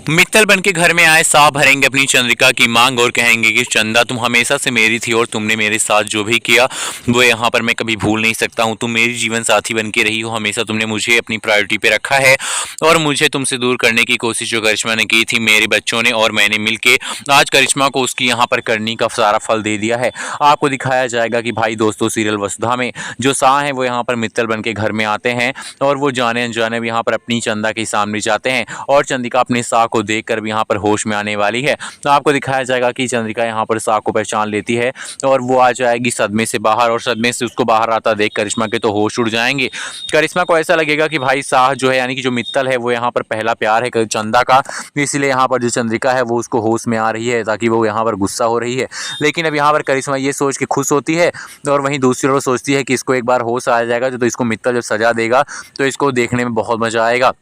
मित्तल बन के घर में आए साहब भरेंगे अपनी चंद्रिका की मांग और कहेंगे कि चंदा तुम हमेशा से मेरी थी और तुमने मेरे साथ जो भी किया वो यहाँ पर मैं कभी भूल नहीं सकता हूँ। तुम मेरी जीवन साथी बन के रही हो, हमेशा तुमने मुझे अपनी प्रायोरिटी पे रखा है और मुझे तुमसे दूर करने की कोशिश जो करिश्मा ने की थी, मेरे बच्चों ने और मैंने मिलके आज करिश्मा को उसकी यहाँ पर करनी का सारा फल दे दिया है। आपको दिखाया जाएगा कि भाई दोस्तों सीरियल वसुधा में जो शाह हैं वो यहाँ पर मित्तल बन के घर में आते हैं और वो जाने अनजाने भी यहाँ पर अपनी चंदा के सामने जाते हैं और चंद्रिका अपने शाह को देखकर भी यहाँ पर होश में आने वाली है। तो आपको दिखाया जाएगा कि चंद्रिका यहाँ पर शाह को पहचान लेती है और वो आ जाएगी सदमे से बाहर और सदमे से उसको बाहर आता देख करिश्मा के तो होश उड़ जाएंगे। करिश्मा को ऐसा लगेगा कि भाई शाह जो है यानी कि जो मित्तल है वो यहाँ पर पहला प्यार है चंदा का, इसलिए यहाँ पर जो चंद्रिका है वो उसको होश में आ रही है ताकि वो यहाँ पर गुस्सा हो रही है। लेकिन अब यहाँ पर करिश्मा ये सोच के खुश होती है और वहीं दूसरी ओर सोचती है कि इसको एक बार होश आ जाएगा तो इसको मित्तल जब सजा देगा तो इसको देखने में बहुत मजा आएगा।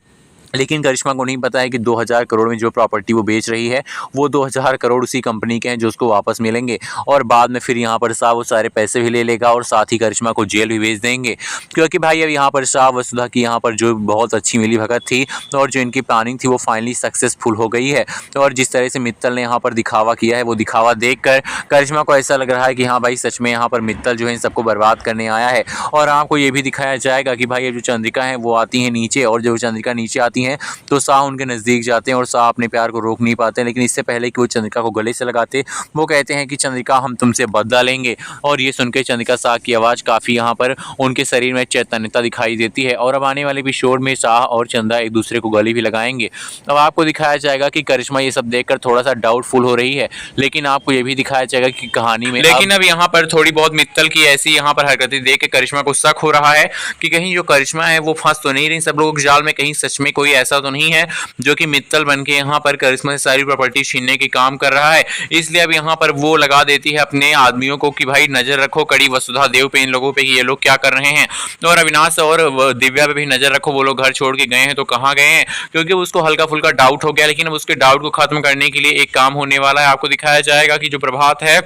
लेकिन करिश्मा को नहीं पता है कि 2000 करोड़ में जो प्रॉपर्टी वो बेच रही है वो 2000 करोड़ उसी कंपनी के हैं जो उसको वापस मिलेंगे और बाद में फिर यहाँ पर शाह वो सारे पैसे भी ले लेगा और साथ ही करिश्मा को जेल भी भेज देंगे। क्योंकि भाई अब यहाँ पर शाह वसुधा की यहाँ पर जो बहुत अच्छी मिली भगत थी और जो इनकी प्लानिंग थी वो फाइनली सक्सेसफुल हो गई है। और जिस तरह से मित्तल ने यहाँ पर दिखावा किया है वो दिखावा देख कर करिश्मा को ऐसा लग रहा है कि हाँ भाई सच में यहाँ पर मित्तल जो है इन सबको बर्बाद करने आया है। और आपको ये भी दिखाया जाएगा कि भाई जो चंद्रिका है वो आती है नीचे और जब चंद्रिका नीचे आती हैं तो शाह उनके नज़दीक जाते हैं और शाह अपने प्यार को रोक नहीं पाते। लेकिन इससे पहले कि वो चंद्रिका को गले से लगाते वो कहते हैं कि चंद्रिका हम तुमसे बदला लेंगे। और ये सुनकर चंद्रिका शाह की आवाज़ काफ़ी यहाँ पर उनके शरीर में चैतन्यता दिखाई देती है और अब आने वाले एपिसोड में शाह और चंदा एक दूसरे को गले भी लगाएंगे। अब आपको दिखाया जाएगा कि करिश्मा ये सब देखकर थोड़ा सा डाउटफुल हो रही है, लेकिन आपको ये भी दिखाया जाएगा कि कहानी में लेकिन अब यहाँ पर थोड़ी बहुत मित्तल की ऐसी यहाँ पर हरकतें देख के करिश्मा को शक हो रहा है कि कहीं जो करिश्मा है वो फंस तो नहीं रही सब लोगों के जाल में, कहीं सच में कोई ऐसा तो नहीं है जो कि मित्तल बन के यहाँ पर करिश्मा से सारी प्रॉपर्टी छीनने के काम कर रहा है। इसलिए अब यहाँ पर वो लगा देती है अपने आदमियों को कि भाई नजर रखो कड़ी वसुधा देव पे, इन लोगों पे कि ये लोग क्या कर रहे हैं। और अविनाश और दिव्या पे भी नजर रखो, वो लोग घर छोड़ के गए हैं तो कहाँ गए हैं, क्योंकि उसको हल्का फुल्का डाउट हो गया। लेकिन अब उसके डाउट को खत्म करने के लिए एक काम होने वाला है। आपको दिखाया जाएगा कि जो प्रभात है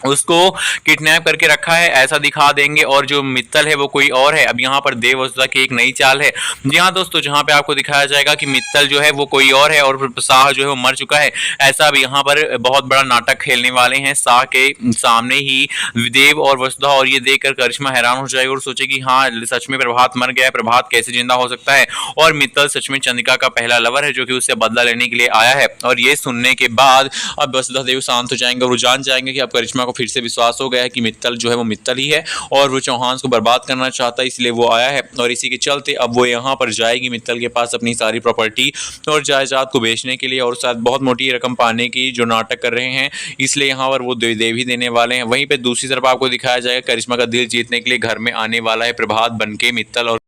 उसको किडनैप करके रखा है ऐसा दिखा देंगे और जो मित्तल है वो कोई और है। अब यहाँ पर देव वसुधा की एक नई चाल है जी हाँ दोस्तों, जहाँ पे आपको दिखाया जाएगा कि मित्तल जो है वो कोई और है और शाह जो है वो मर चुका है। ऐसा अब यहाँ पर बहुत बड़ा नाटक खेलने वाले हैं शाह के सामने ही देव और वसुधा। और ये देखकर करिश्मा हैरान हो जाएगी और सोचेगी हाँ सच में प्रभात मर गया है, प्रभात कैसे जिंदा हो सकता है और मित्तल सच में चंद्रिका का पहला लवर है जो कि उससे बदला लेने के लिए आया है। और ये सुनने के बाद अब वसुधा देव शांत हो जाएंगे और वो जान जाएंगे कि अब करिश्मा को फिर से विश्वास हो गया है कि मित्तल जो है वो मित्तल ही है और वो चौहान को बर्बाद करना चाहता है, इसलिए वो आया है। और इसी के चलते अब वो यहाँ पर जाएगी मित्तल के पास अपनी सारी प्रॉपर्टी और जायदाद को बेचने के लिए और साथ बहुत मोटी रकम पाने की जो नाटक कर रहे हैं, इसलिए यहाँ पर वो दे भी देने वाले हैं। वहीं पे दूसरी तरफ आपको दिखाया जाएगा करिश्मा का दिल जीतने के लिए घर में आने वाला है प्रभात बन के मित्तल और